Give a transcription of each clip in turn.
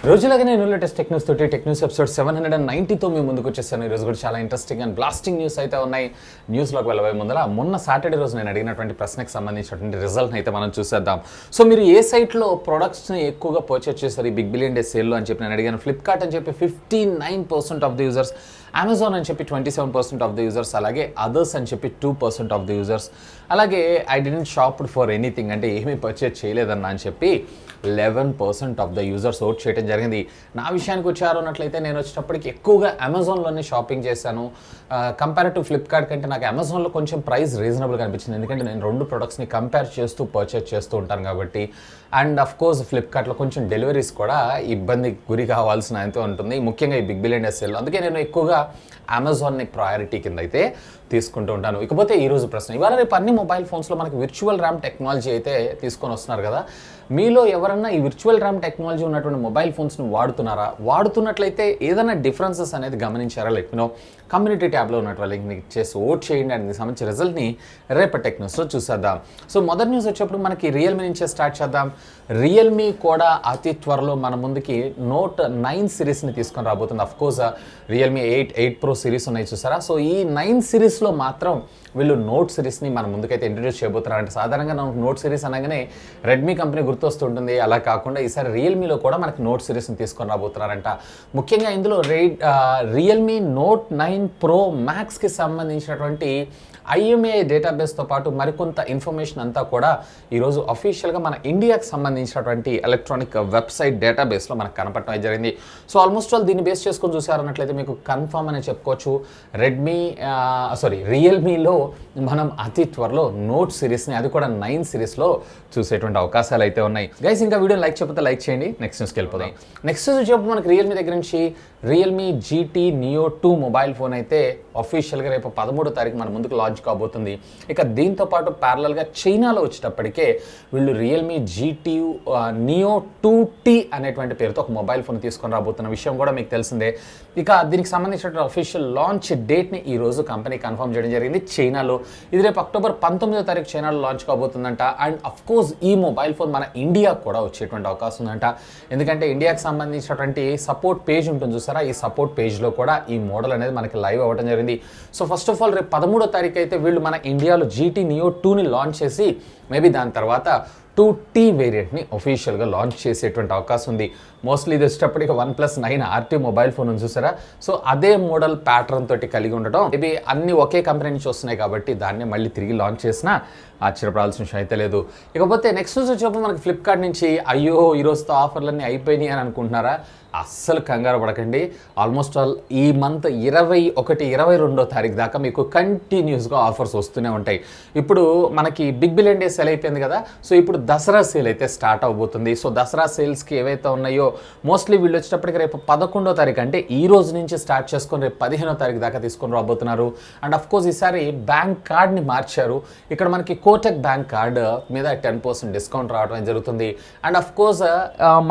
రోజులాగా నేను latest tech news తోటి tech news episode 790తో మీ ముందుకు వచ్చేసాను. ఈరోజు కూడా చాలా ఇంట్రెస్టింగ్ అండ్ బ్లాస్టింగ్ న్యూస్ అయితే ఉన్నాయి. న్యూస్లోకి వెళ్ళబోయే ముందర మొన్న సాటర్డే రోజు నేను అడిగినటువంటి ప్రశ్నకి సంబంధించినటువంటి రిజల్ట్ని అయితే మనం చూసేద్దాం. సో మీరు ఏ సైట్లో ప్రొడక్ట్స్ని ఎక్కువగా పర్చేస్ చేస్తారు ఈ బిగ్ బిలియన్ డే సేల్లో అని చెప్పి నేను అడిగాను. ఫ్లిప్కార్ట్ అని చెప్పి 59% ఆఫ్ ది యూజర్స్, అమెజాన్ అని చెప్పి 27% ఆఫ్ ది యూజర్స్, అలాగే అదర్స్ అని చెప్పి 2% ఆఫ్ ది యూజర్స్, అలాగే I didn't shopped for anything అంటే ఏమీ పర్చేస్ చేయలేదన్నా అని చెప్పి 11% ఆఫ్ ద యూజర్స్ ఓట్ చేయడం జరిగింది. నా విషయానికి వచ్చారు అన్నట్లయితే నేను వచ్చేటప్పటికి ఎక్కువగా అమెజాన్లోనే షాపింగ్ చేశాను. కంపేర్ టు ఫ్లిప్కార్ట్ కంటే నాకు అమెజాన్లో కొంచెం ప్రైస్ రీజనబుల్గా అనిపించింది, ఎందుకంటే నేను రెండు ప్రొడక్ట్స్ని కంపేర్ చేస్తూ పర్చేస్ చేస్తూ ఉంటాను కాబట్టి. అండ్ అఫ్ కోర్స్ ఫ్లిప్కార్ట్లో కొంచెం డెలివరీస్ కూడా ఇబ్బంది గురి కావాల్సిన అయితే ఉంటుంది, ముఖ్యంగా ఈ బిగ్ బిలియన్ డే సేల్లో. అందుకే నేను ఎక్కువగా అమెజాన్ని ప్రయారిటీ కింద అయితే తీసుకుంటూ ఉంటాను. ఇకపోతే ఈరోజు ప్రశ్న, ఇవాళ రేపు అన్ని మొబైల్ ఫోన్స్లో మనకి విర్చువల్ ర్యామ్ టెక్నాలజీ అయితే తీసుకొని వస్తున్నారు కదా. మీలో ఎవరన్నా ఈ విర్చువల్ ర్యామ్ టెక్నాలజీ ఉన్నటువంటి మొబైల్ ఫోన్స్ని వాడుతున్నారా? వాడుతున్నట్లయితే ఏదైనా డిఫరెన్సెస్ అనేది గమనించారా? లేకపోతే కమ్యూనిటీ ట్యాబ్లో ఉన్నటువంటి లింక్ని చేసి ఓట్ చేయండి. దానికి సంబంధించిన రిజల్ట్ని రేపటి టెక్ న్యూస్లో చూసేద్దాం. సో మొదటి న్యూస్ వచ్చేప్పుడు మనకి రియల్మీ నుంచే స్టార్ట్ చేద్దాం. రియల్మీ కూడా అతి త్వరలో మన ముందుకి నోట్ 9 సిరీస్ని తీసుకొని రాబోతుంది. అఫ్కోర్స్ రియల్మీ 8 Pro సిరీస్ ఉన్నాయి చూసారా. సో ఈ 9 సిరీస్లో మాత్రం వీళ్ళు నోట్ సిరీస్ని మన ముందుకైతే ఇంట్రడ్యూస్ చేయబోతున్నారంటే, సాధారణంగా నాకు నోట్ సిరీస్ అనగానే రెడ్మీ కంపెనీ గుర్తొస్తుంటుంది. అలా కాకుండా ఈసారి రియల్మీలో కూడా మనకి నోట్ సిరీస్ని తీసుకొని రాబోతున్నారంట. ముఖ్యంగా ఇందులో రియల్మీ నోట్ 9 Pro మ్యాక్స్కి సంబంధించినటువంటి IMEI డేటాబేస్తో పాటు మరికొంత ఇన్ఫర్మేషన్ అంతా కూడా ఈరోజు అఫీషియల్గా మన ఇండియాకి సంబంధించినటువంటి ఎలక్ట్రానిక్ వెబ్సైట్ డేటాబేస్లో మనకు కనపడటం జరిగింది. సో ఆల్మోస్ట్ ఆల్ దీన్ని బేస్ చేసుకొని చూసారన్నట్లయితే మీకు కన్ఫర్మ్ అని చెప్పుకోవచ్చు. రియల్మీలో మనం అతి త్వరలో నోట్ సిరీస్ని, అది కూడా 9 సిరీస్లో చూసేటువంటి అవకాశాలు అయితే ఉన్నాయి. గైస్ ఇంకా వీడియో లైక్ చెప్పితే లైక్ చేయండి. నెక్స్ట్ న్యూస్కి వెళ్ళిపోదాం. నెక్స్ట్ వచ్చేప్పుడు మనకి రియల్మీ దగ్గర నుంచి Realme GT Neo 2 mobile phone అయితే అఫీషియల్గా రేపు 13వ తారీఖు మన ముందుకు లాంచ్ కాబోతుంది. ఇక దీంతో పాటు ప్యారలల్గా చైనాలో వచ్చేటప్పటికే వీళ్ళు రియల్మీ GT Neo 2T అనేటువంటి పేరుతో ఒక మొబైల్ ఫోన్ తీసుకొని రాబోతున్న విషయం కూడా మీకు తెలిసిందే. ఇక దీనికి సంబంధించిన అఫీషియల్ లాంచ్ డేట్ని ఈరోజు కంపెనీ కన్ఫర్మ్ చేయడం జరిగింది చైనాలో. ఇది రేపు అక్టోబర్ 19వ తారీఖు చైనాలో లాంచ్ కాబోతుందంట. అండ్ అఫ్ కోర్స్ ఈ మొబైల్ ఫోన్ మన ఇండియాకు కూడా వచ్చేటువంటి అవకాశం ఉందంట, ఎందుకంటే ఇండియాకి సంబంధించినటువంటి సపోర్ట్ పేజ్ ఉంటుంది చూసారా. ఈ సపోర్ట్ పేజ్లో కూడా ఈ మోడల్ అనేది మనకి లైవ్ అవ్వడం జరిగింది. సో ఫస్ట్ ఆఫ్ ఆల్ రేపు 13వ తారీఖు అయితే వీళ్ళు మన ఇండియాలో GT Neo 2ని లాంచ్ చేసి మేబీ దాని తర్వాత 2T వేరియంట్ని అఫీషియల్గా లాంచ్ చేసేటువంటి అవకాశం ఉంది. మోస్ట్లీ ఇది వచ్చేటప్పటికి OnePlus 9 RT మొబైల్ ఫోన్ ఉంది చూసారా. సో అదే మోడల్ ప్యాటర్న్ తోటి కలిగి ఉండటం, ఇవి అన్ని ఒకే కంపెనీ నుంచి వస్తున్నాయి కాబట్టి దాన్ని మళ్ళీ తిరిగి లాంచ్ చేసినా ఆశ్చర్యపడాల్సిన విషయం అయితే లేదు. ఇకపోతే నెక్స్ట్ న్యూస్ వచ్చేప్పుడు మనకి ఫ్లిప్కార్ట్ నుంచి, అయ్యో ఈరోజుతో ఆఫర్లన్నీ అయిపోయినాయి అని అనుకుంటున్నారా? అస్సలు కంగారు పడకండి. ఆల్మోస్ట్ ఆల్ ఈ మంత్ 21, 22వ తారీఖు దాకా మీకు కంటిన్యూస్గా ఆఫర్స్ వస్తూనే ఉంటాయి. ఇప్పుడు మనకి బిగ్ బిలియన్ డే సేల్ అయిపోయింది కదా. సో ఇప్పుడు దసరా సేల్ అయితే స్టార్ట్ అవబోతుంది. సో దసరా సేల్స్కి ఏవైతే ఉన్నాయో మోస్ట్లీ వీళ్ళు వచ్చేటప్పటికి రేపు 11వ తారీఖు అంటే ఈ రోజు నుంచి స్టార్ట్ చేసుకొని రేపు 15వ తారీఖు దాకా తీసుకొని రాబోతున్నారు. అండ్ అఫ్ కోర్స్ ఈసారి బ్యాంక్ కార్డ్ని మార్చారు. ఇక్కడ మనకి కోటక్ బ్యాంక్ కార్డ్ మీద 10% డిస్కౌంట్ రావడం జరుగుతుంది. అండ్ అఫ్ కోర్స్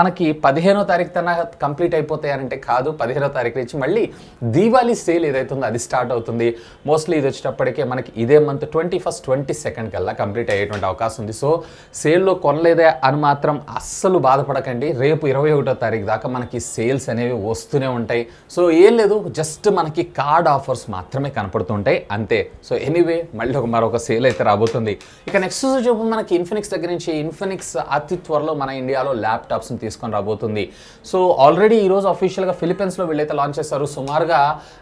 మనకి 15వ తారీఖు తన కంప్లీట్ అయిపోతాయనంటే కాదు, 15వ తారీఖు నుంచి మళ్ళీ దీవాళీ సేల్ ఏదైతే ఉందో అది స్టార్ట్ అవుతుంది. మోస్ట్లీ ఇది వచ్చేటప్పటికే మనకి ఇదే మంత్ 21, 22 కల్లా కంప్లీట్ అయ్యేటువంటి అవకాశం ఉంది. సో సేల్లో కొనలేదే అని మాత్రం అస్సలు బాధపడకండి. రేపు 21వ తారీఖు దాకా మనకి సేల్స్ అనేవి వస్తూనే ఉంటాయి. సో ఏం లేదు, జస్ట్ మనకి కార్డ్ ఆఫర్స్ మాత్రమే కనపడుతుంటాయి అంతే. సో ఎనీవే మళ్ళీ మరొక సేల్ అయితే రాబోతుంది. ఇక నెక్స్ట్ చూపు మనకి ఇన్ఫినిక్స్ దగ్గర నుంచి, ఇన్ఫినిక్స్ అతి త్వరలో మన ఇండియాలో ల్యాప్టాప్స్ని తీసుకొని రాబోతుంది. సో ఆల్రెడీ ఈరోజు అఫీషియల్గా ఫిలిప్పీన్స్లో వీళ్ళైతే లాంచ్ చేస్తారు. సుమారుగా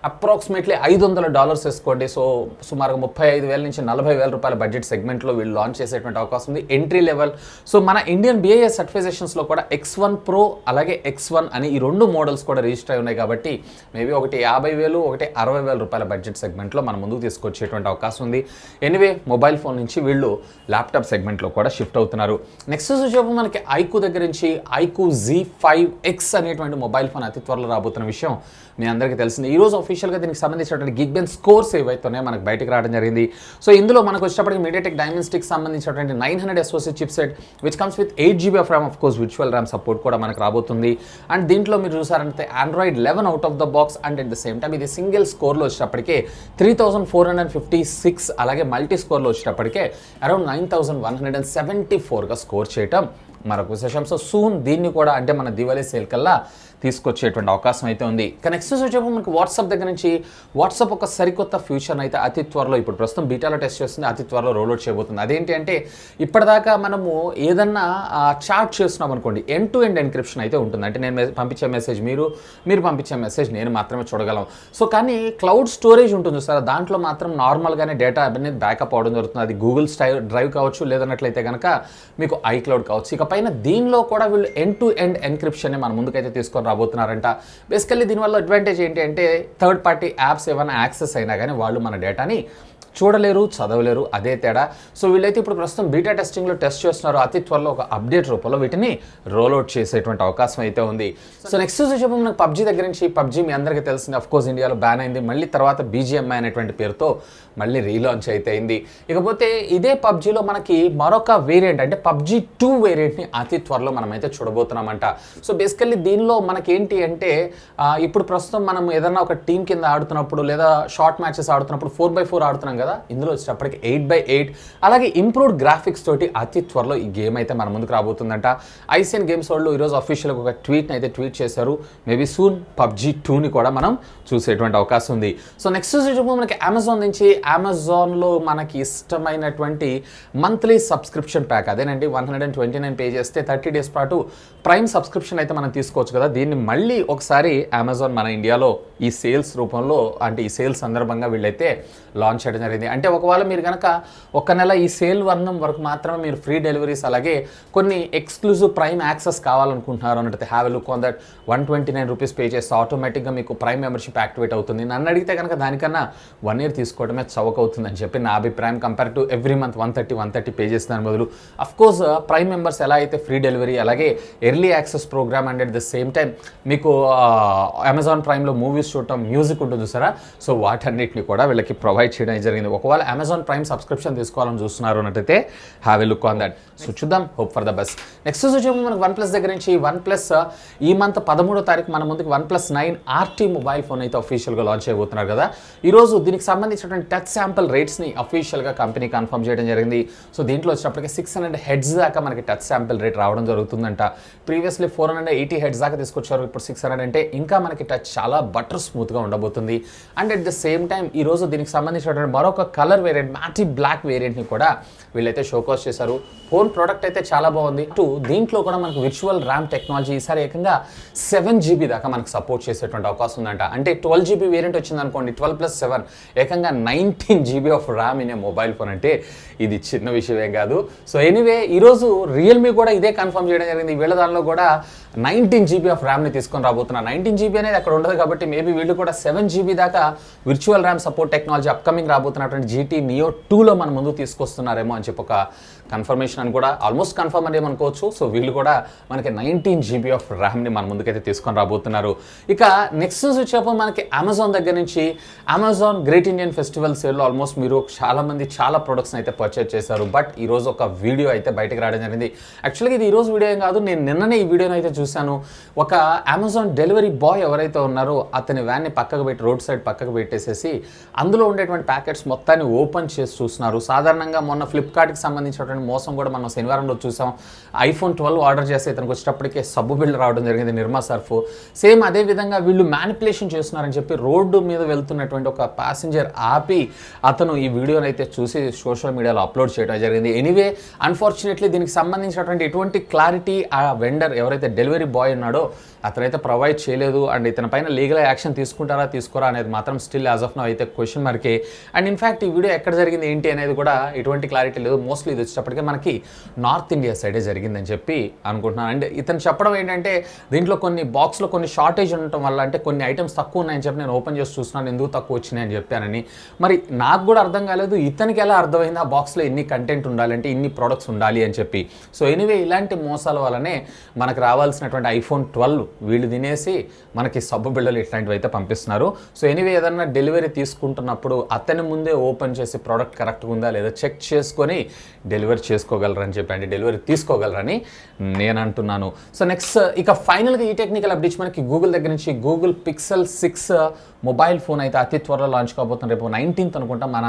అప్రాక్సిమేట్లీ $500 వేసుకోండి. సో సుమారుగా 35,000 నుంచి 40,000 రూపాయల బడ్జెట్ సెగ్మెంట్లో వీళ్ళు లాంచ్ చేసేటువంటి అవకాశం ఉంది, ఎంట్రీ లెవెల్. సో మన ఇండియన్ BIS సర్టిఫికేషన్స్లో కూడా X1 Pro అలాగే X1 అని ఈ రెండు మోడల్స్ కూడా రిజిస్టర్ అయి ఉన్నాయి కాబట్టి మేబీ ఒకటి 50,000, ఒకటి 60,000 రూపాయల బడ్జెట్ సెగ్మెంట్లో మన ముందుకు తీసుకొచ్చేటువంటి అవకాశం ఉంది. ఎనీవే మొబైల్ ఫోన్ నుంచి వీళ్ళు ల్యాప్టాప్ సెగ్మెంట్లో కూడా షిఫ్ట్ అవుతున్నారు. నెక్స్ట్ వచ్చేప్పుడు మనకి ఐక్యూ దగ్గర నుంచి ఐక్యూ Z5X అనేటువంటి మొబైల్ ఫోన్ అతి త్వరలో రాబోతున్న విషయం మీ అందరికీ తెలిసింది. ఈరోజు అఫీషియల్గా దీనికి సంబంధించినటువంటి గిగ్బెంచ్ స్కోర్స్ ఏవైతే ఉన్నాయో మనకు బయటకు రావడం జరిగింది. సో ఇందులో మనకు వచ్చేటప్పటికి మీడియాటెక్ డైమెన్సిటీకి సంబంధించినటువంటి 900 SoC chipset which comes with 8 GB of RAM, of course virtual RAM support కూడా మనకు రాబోతుంది. అండ్ దీంట్లో మీరు చూసారంటే Android 11 out of the box. And at the same time ఇది సింగిల్ స్కోర్లో వచ్చేటప్పటికే 3456, అలాగే మల్టీ స్కోర్లో వచ్చేటప్పటికే అరౌండ్ 9174గా స్కోర్ చేయటం మరొక విశేషం. సో సూన్ దీన్ని కూడా అంటే మన దివాళీ సేల్ కల్లా తీసుకొచ్చేటువంటి అవకాశం అయితే ఉంది. ఇక నెక్స్ట్ వచ్చేప్పుడు మనకి వాట్సాప్ దగ్గర నుంచి వాట్సాప్ ఒక సరికొత్త ఫ్యూచర్ని అయితే అతి త్వరలో ఇప్పుడు ప్రస్తుతం బీటాలో టెస్ట్ చేస్తుంది, అతి త్వరలో రోల్అవుట్ చేయబోతుంది. అదేంటి అంటే ఇప్పటిదాకా మనము ఏదన్నా చాట్ చేస్తున్నాం అనుకోండి, ఎండ్ టు ఎండ్ ఎన్క్రిప్షన్ అయితే ఉంటుంది. అంటే నేను పంపించే మెసేజ్ మీరు పంపించే మెసేజ్ నేను మాత్రమే చూడగలం. సో కానీ క్లౌడ్ స్టోరేజ్ ఉంటుంది సార్, దాంట్లో మాత్రం నార్మల్గానే డేటా అనేది బ్యాకప్ అవడం జరుగుతుంది. అది గూగుల్ డ్రైవ్ కావచ్చు, లేదన్నట్లయితే కనుక మీకు ఐక్లౌడ్ కావచ్చు. ఇకపైన దీనిలో కూడా వీళ్ళు ఎండ్ టు ఎండ్ ఎన్క్రిప్షన్ని మన ముందుకైతే తీసుకొని రాబోతున్నారంట. బేసికల్లీ దీనివల్ల అడ్వాంటేజ్ ఏంటి అంటే థర్డ్ పార్టీ యాప్స్ ఏమైనా యాక్సెస్ అయినా కానీ వాళ్ళు మన డేటాని చూడలేరు, చదవలేరు, అదే తేడా. సో వీళ్ళైతే ఇప్పుడు ప్రస్తుతం బీటా టెస్టింగ్లో టెస్ట్ చేస్తున్నారు. అతి త్వరలో ఒక అప్డేట్ రూపంలో వీటిని రోల్అవుట్ చేసేటువంటి అవకాశం అయితే ఉంది. సో నెక్స్ట్ చెప్పు మనకు పబ్జీ దగ్గర నుంచి. పబ్జీ మీ అందరికీ తెలిసింది, అఫ్కోర్స్ ఇండియాలో బ్యాన్ అయింది, మళ్ళీ తర్వాత BGMI అనేటువంటి పేరుతో మళ్ళీ రీలాంచ్ అయితే అయింది. ఇకపోతే ఇదే పబ్జీలో మనకి మరొక వేరియంట్ అంటే PUBG 2 వేరియంట్ని అతి త్వరలో మనమైతే చూడబోతున్నామంట. సో బేసికల్లీ దీనిలో మనకేంటి అంటే ఇప్పుడు ప్రస్తుతం మనం ఏదన్నా ఒక టీం కింద ఆడుతున్నప్పుడు లేదా షార్ట్ మ్యాచెస్ ఆడుతున్నప్పుడు 4x4 ఆడుతున్నాం కదా, ఇందులో వచ్చేటప్పటికి 8x8 అలాగే ఇంప్రూవ్డ్ గ్రాఫిక్స్ తోటి అతి త్వరలో ఈ గేమ్ అయితే మన ముందుకు రాబోతుందంట. ఐసిఎన్ గేమ్స్ వాళ్ళు ఈరోజు అఫీషియల్గా ఒక ట్వీట్ని అయితే ట్వీట్ చేశారు. మేబీ సూన్ PUBG 2ని కూడా మనం చూసేటువంటి అవకాశం ఉంది. సో నెక్స్ట్ మనకి అమెజాన్ నుంచి, అమెజాన్లో మనకి ఇష్టమైనటువంటి మంత్లీ సబ్స్క్రిప్షన్ ప్యాక్ అదేనండి 129 పే చేస్తే 30 days పాటు ప్రైమ్ సబ్స్క్రిప్షన్ అయితే మనం తీసుకోవచ్చు కదా. దీన్ని మళ్ళీ ఒకసారి అమెజాన్ మన ఇండియాలో ఈ సేల్స్ రూపంలో అంటే ఈ సేల్స్ సందర్భంగా వీళ్ళైతే లాంచ్ చేయడం జరిగింది. అంటే ఒకవేళ మీరు కనుక ఒక నెల ఈ సేల్ వర్ణం వరకు మాత్రమే మీరు ఫ్రీ డెలివరీస్ అలాగే కొన్ని ఎక్స్క్లూజివ్ ప్రైమ్ యాక్సెస్ కావాలనుకుంటున్నారు అన్నట్టు have a look on that. 129 rupees pay చేస్తే ఆటోమేటిక్గా మీకు ప్రైమ్ మెంబర్షిప్ యాక్టివేట్ అవుతుంది. నన్ను అడిగితే కనుక దానికన్నా 1 year తీసుకోవడమే చౌక అవుతుందని చెప్పి నా అభిప్రాయం. Compare to every month 130 pay చేసిన బదులు అఫ్కోర్స్ ప్రైమ్ మెంబర్స్ ఎలా అయితే ఫ్రీ డెలివరీ అలాగే early access program and at the same time మీకు అమెజాన్ ప్రైమ్లో మూవీస్ చూడటం, మ్యూజిక్ ఉంటుంది చూసారా, సో వాటన్నిటిని కూడా వీళ్ళకి ప్రొవైడ్ చేయడం జరిగింది. ఒకవేళ అమెజాన్ ప్రైమ్ సబ్స్క్రిప్షన్ తీసుకోవాలని చూస్తున్నారు అన్నట్టయితే have a look on that. So చూద్దాం, hope for the best. Next వచ్చేమో మనకు OnePlus దగ్గర నుంచి. OnePlus ఈ మంత్ 13వ తారీఖు మన ముందుకు OnePlus 9 RT మొబైల్ ఫోన్ అయితే అఫీషియల్గా లాంచ్ చేయబోతున్నారు కదా. ఈరోజు దీనికి సంబంధించినటువంటి టచ్ శాంపుల్ రేట్స్ని అఫీషియల్గా కంపెనీ కన్ఫర్మ్ చేయడం జరిగింది. సో దీంట్లో వచ్చినప్పటికీ 600 హెడ్స్ దాకా మనకి టచ్ శాంపుల్ రేట్ రావడం జరుగుతుందంట. ప్రీవియస్లీ 480 హెడ్స్ దాకా తీసుకొచ్చారు, ఇప్పుడు 600 అంటే ఇంకా మనకి టచ్ చాలా బటర్ స్మూత్గా ఉండబోతుంది. And at the same time ఈరోజు దీనికి సంబంధించినటువంటి మరొక కలర్ వేరియంట్ మ్యాటీ బ్లాక్ వేరియంట్ని కూడా వీళ్ళైతే షోకాస్ చేశారు. ఫోన్ ప్రోడక్ట్ అయితే చాలా బాగుంది. దీంట్లో కూడా మనకు విర్చువల్ ర్యామ్ టెక్నాలజీ ఈసారి ఏకంగా 7GB దాకా మనకు సపోర్ట్ చేసేటువంటి అవకాశం ఉందంట. అంటే 12GB వేరియంట్ వచ్చింది అనుకోండి, 12+7 ఏకంగా 19GB of RAM in a mobile phone అంటే ఇది చిన్న విషయమే కాదు. సో ఎనీవే ఈరోజు రియల్మీ కూడా ఇదే కన్ఫర్మ్ చేయడం జరిగింది. వీళ్ళ దానిలో కూడా 19GB ఆఫ్ ర్యామ్ని తీసుకొని రాబోతున్నారు. 19GB అనేది అక్కడ ఉండదు కాబట్టి మేబీ వీళ్ళు కూడా 7GB దాకా virtual RAM support technology upcoming రాబోతున్నటువంటి GT Neo 2లో మన ముందు తీసుకొస్తున్నారేమో అని చెప్పి ఒక కన్ఫర్మేషన్ అని కూడా ఆల్మోస్ట్ కన్ఫర్మ్ అని ఏమనుకోవచ్చు. సో వీళ్ళు కూడా మనకి 19GB ఆఫ్ ర్యామ్ని మన ముందుకైతే తీసుకొని రాబోతున్నారు. ఇక నెక్స్ట్ వచ్చేప్పుడు మనకి అమెజాన్ దగ్గర నుంచి. అమెజాన్ గ్రేట్ ఇండియన్ ఫెస్టివల్ సేల్లో ఆల్మోస్ట్ మీరు చాలామంది చాలా ప్రొడక్ట్స్ని అయితే పర్చేజ్ చేశారు. బట్ ఈరోజు ఒక వీడియో అయితే బయటకు రావడం జరిగింది. యాక్చువల్గా ఇది ఈరోజు వీడియో ఏం కాదు, నేను నిన్ననే ఈ వీడియోని అయితే చూశాను. ఒక అమెజాన్ డెలివరీ బాయ్ ఎవరైతే ఉన్నారో అతని వ్యాన్ని పక్కకు పెట్టి రోడ్ సైడ్ పక్కకు పెట్టేసేసి అందులో ఉండేటువంటి ప్యాకెట్స్ మొత్తాన్ని ఓపెన్ చేసి చూస్తున్నారు. సాధారణంగా మొన్న ఫ్లిప్కార్ట్కి సంబంధించినటువంటి మోసం కూడా మనం శనివారంలో చూసాం. iPhone 12 ఆర్డర్ చేస్తే ఇతనికి వచ్చేటప్పటికే సబ్బు బిల్లు రావడం జరిగింది, నిర్మా సర్ఫ్. సేమ్ అదే విధంగా వీళ్ళు మ్యానిపులేషన్ చేస్తున్నారని చెప్పి రోడ్డు మీద వెళ్తున్నటువంటి ఒక ప్యాసింజర్ ఆపి అతను ఈ వీడియోని అయితే చూసి సోషల్ మీడియాలో అప్లోడ్ చేయడం జరిగింది. ఎనీవే అన్ఫార్చునేట్లీ దీనికి సంబంధించినటువంటి ఎటువంటి క్లారిటీ ఆ వెండర్ ఎవరైతే డెలివరీ బాయ్ ఉన్నాడో అతనైతే ప్రొవైడ్ చేయలేదు. అండ్ ఇతని పైన లీగల్ యాక్షన్ తీసుకుంటారా తీసుకోరా అనేది మాత్రం స్టిల్ యాజ్ ఆఫ్ నౌ అయితే క్వశ్చన్ మార్కే. అండ్ ఇన్ఫ్యాక్ట్ ఈ వీడియో ఎక్కడ జరిగింది ఏంటి అనేది కూడా ఎటువంటి క్లారిటీ లేదు. మోస్ట్లీ ఇది వచ్చేటప్పటికే మనకి నార్త్ ఇండియా సైడే జరిగిందని చెప్పి అనుకుంటున్నాను. అండ్ ఇతను చెప్పడం ఏంటంటే దీంట్లో కొన్ని బాక్స్లో కొన్ని షార్టేజ్ ఉండటం వల్ల అంటే కొన్ని ఐటమ్స్ తక్కువ ఉన్నాయని చెప్పి నేను ఓపెన్ చేసి చూస్తున్నాను, ఎందుకు తక్కువ వచ్చినాయని చెప్పానని. మరి నాకు కూడా అర్థం కాలేదు, ఇతనికి ఎలా అర్థమైంది ఆ బాక్స్లో ఇన్ని కంటెంట్ ఉండాలంటే ఇన్ని ప్రోడక్ట్స్ ఉండాలి అని చెప్పి. సో ఎనీవే ఇలాంటి మోసాల వల్లనే మనకు రావాల్సినటువంటి iPhone 12 వీళ్ళు తినేసి మనకి సబ్బు బిళ్ళలు ఇట్లాంటివి అయితే పంపిస్తున్నారు. సో ఎనీవే ఏదన్నా డెలివరీ తీసుకుంటున్నప్పుడు అతని ముందే ఓపెన్ చేసి ప్రోడక్ట్ కరెక్ట్గా ఉందా లేదా చెక్ చేసుకొని డెలివరీ చేసుకోగలరని చెప్పి అంటే డెలివరీ తీసుకోగలరని నేను అంటున్నాను. సో నెక్స్ట్ ఇక ఫైనల్గా ఈ టెక్నికల్ అప్డేట్స్ మనకి గూగుల్ దగ్గర నుంచి. గూగుల్ Pixel 6 మొబైల్ ఫోన్ అయితే అతి త్వరలో లాంచ్ కాబోతున్నారు. రేపు 19th అనుకుంటా మన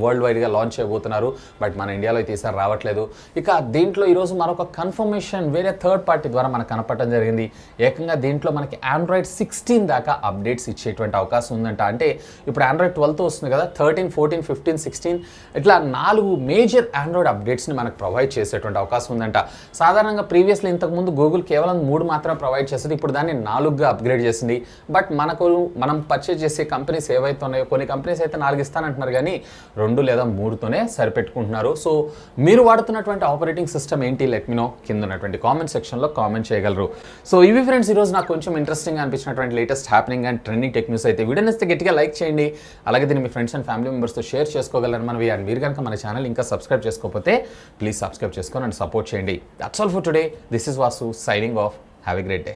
వరల్డ్ వైడ్గా లాంచ్ చేయబోతున్నారు. బట్ మన ఇండియాలో అయితే ఈసారి రావట్లేదు. ఇక దీంట్లో ఈరోజు మరొక కన్ఫర్మేషన్ వేరే థర్డ్ పార్టీ ద్వారా మనకు కనపడటం జరిగింది. ఏకంగా దీంట్లో మనకి ఆండ్రాయిడ్ 16 దాకా అప్డేట్స్ ఇచ్చేటువంటి అవకాశం ఉందంట. అంటే ఇప్పుడు ఆండ్రాయిడ్ 12తో వస్తుంది కదా, 13, 14, 15, 16 ఇట్లా 4 మేజర్ ఆండ్రాయిడ్ అప్డేట్స్ని మనకు ప్రొవైడ్ చేసేటువంటి అవకాశం ఉందంట. సాధారణంగా ప్రీవియస్లీ ఇంతకుముందు గూగుల్ కేవలం 3 మాత్రమే ప్రొవైడ్ చేస్తుంది. ఇప్పుడు దాన్ని 4గా అప్గ్రేడ్ చేసింది. బట్ మనం పర్చేజ్ చేసే కంపెనీస్ ఏవైతే ఉన్నాయో కొన్ని కంపెనీస్ అయితే 4 ఇస్తానంటున్నారు, కానీ 2 లేదా 3తోనే సరిపెట్టుకుంటున్నారు. సో మీరు వాడుతున్నటువంటి ఆపరేటింగ్ సిస్టమ్ ఏంటి, లెట్ మీ నో కింద ఉన్నటువంటి కామెంట్ సెక్షన్లో కామెంట్ చేయగలరు. సో ఇవి ఫ్రెండ్స్ ఈరోజు నాకు కొంచెం ఇంట్రెస్టింగ్ అనిపించినటువంటి latest happening and trending tech news అయితే. వీడియో నచ్చితే గట్టిగా లైక్ చేయండి. అలాగే దీన్ని మీ ఫ్రెండ్స్ అండ్ ఫ్యామిలీ మెంబర్స్తో షేర్ చేసుకోగలరు మనవి. అండ్ మీరు కనుక మన ఛానల్ ఇంకా సబ్స్క్రైబ్ చేసుకోకపోతే ప్లీజ్ సబ్స్క్రైబ్ చేసుకొని అండ్ సపోర్ట్ చేయండి. That's all for today. This is Vasu signing off. Have a great day.